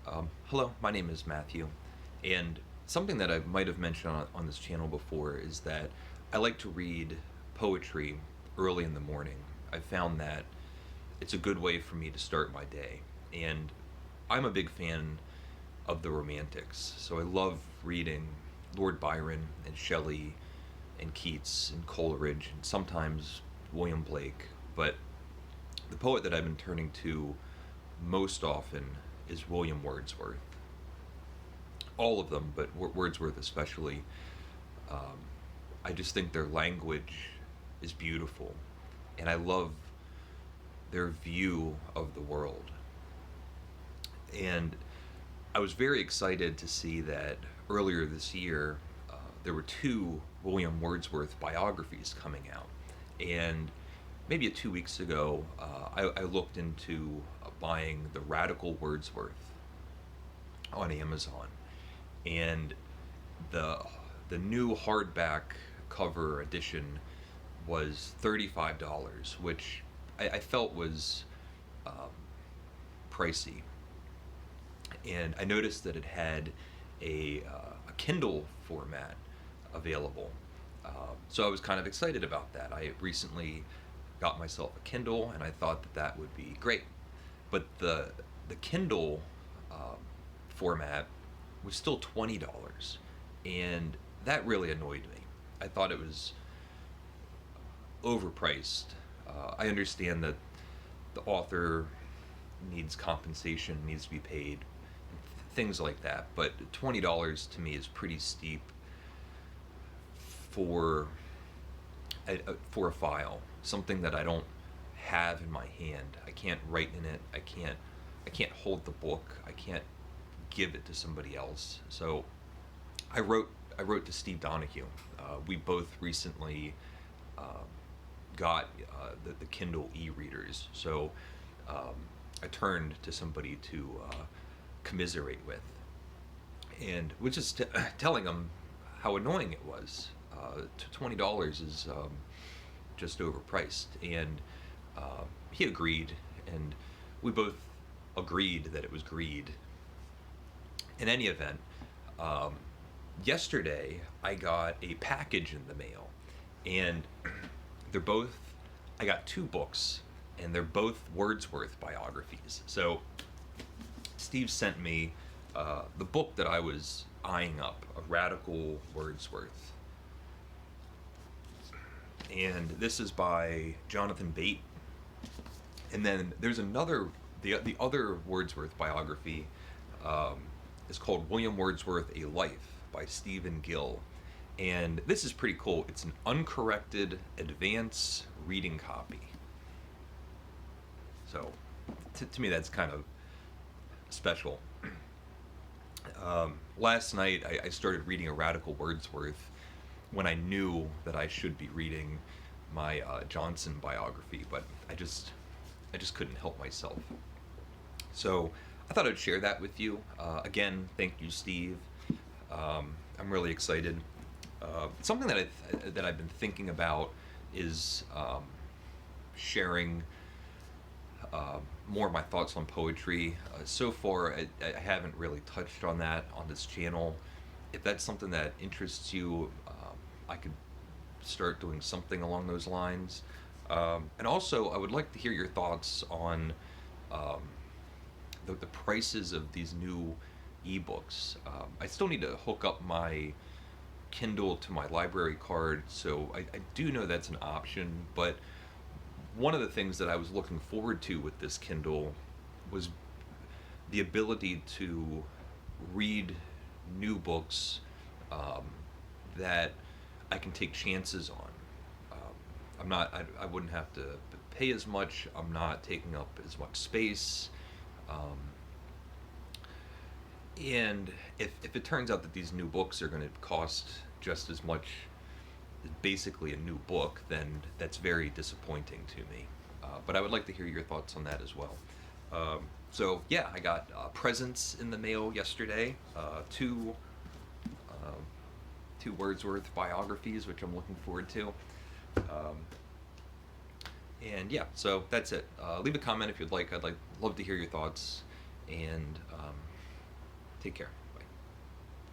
Hello, my name is Matthew, and something that I might have mentioned on this channel before is that I like to read poetry early in the morning. I found that it's a good way for me to start my day, and I'm a big fan of the Romantics, so I love reading Lord Byron and Shelley and Keats and Coleridge and sometimes William Blake, but the poet that I've been turning to most often is William Wordsworth. All of them, but Wordsworth especially. Um, I just think their language is beautiful, and I love their view of the world. And I was very excited to see that earlier this year there were two William Wordsworth biographies coming out. And maybe 2 weeks ago, I looked into buying the Radical Wordsworth on Amazon, and the the new hardback cover edition was $35, which I felt was um, pricey. And I noticed that it had a Kindle format available. So I was kind of excited about that. I recently got myself a Kindle, and I thought that that would be great. But the Kindle um, format was still $20, and that really annoyed me. I thought it was overpriced. I understand that the author needs compensation, needs to be paid, things like that. But $20 to me is pretty steep for for a file, something that I don't have in my hand. I can't write in it. I can't hold the book. I can't give it to somebody else. So I wrote to Steve Donahue. We both recently um, got the Kindle e-readers. So um, I turned to somebody to commiserate with, and was just telling him how annoying it was. $20 is just overpriced, and he agreed, and we both agreed that it was greed. In any event, um, yesterday I got a package in the mail, and they're both. I got two books, and they're both Wordsworth biographies. So Steve sent me the book that I was eyeing up, a Radical Wordsworth, and this is by Jonathan Bate. And then there's another, the other Wordsworth biography um, is called William Wordsworth: A Life by Stephen Gill, and this is pretty cool. It's an uncorrected advance reading copy. So to me, that's kind of special. Last night, I started reading a Radical Wordsworth when I knew that I should be reading my Johnson biography, but I just couldn't help myself. So I thought I'd share that with you. Again, thank you, Steve. I'm really excited. Something that I've been thinking about is sharing more of my thoughts on poetry. So far, I haven't really touched on that on this channel. If that's something that interests you, I could start doing something along those lines. And also, I would like to hear your thoughts on um, the prices of these new ebooks. I still need to hook up my Kindle to my library card, so I do know that's an option, but one of the things that I was looking forward to with this Kindle was the ability to read new books um, that I can take chances on. I wouldn't have to pay as much. I'm not taking up as much space. Um, and if it turns out that these new books are going to cost just as much as basically a new book, then that's very disappointing to me. But I would like to hear your thoughts on that as well. So yeah, I got presents in the mail yesterday. Uh, two Wordsworth biographies, which I'm looking forward to. Um, and yeah, so that's it. Leave a comment if you'd like. Love to hear your thoughts, and Take care.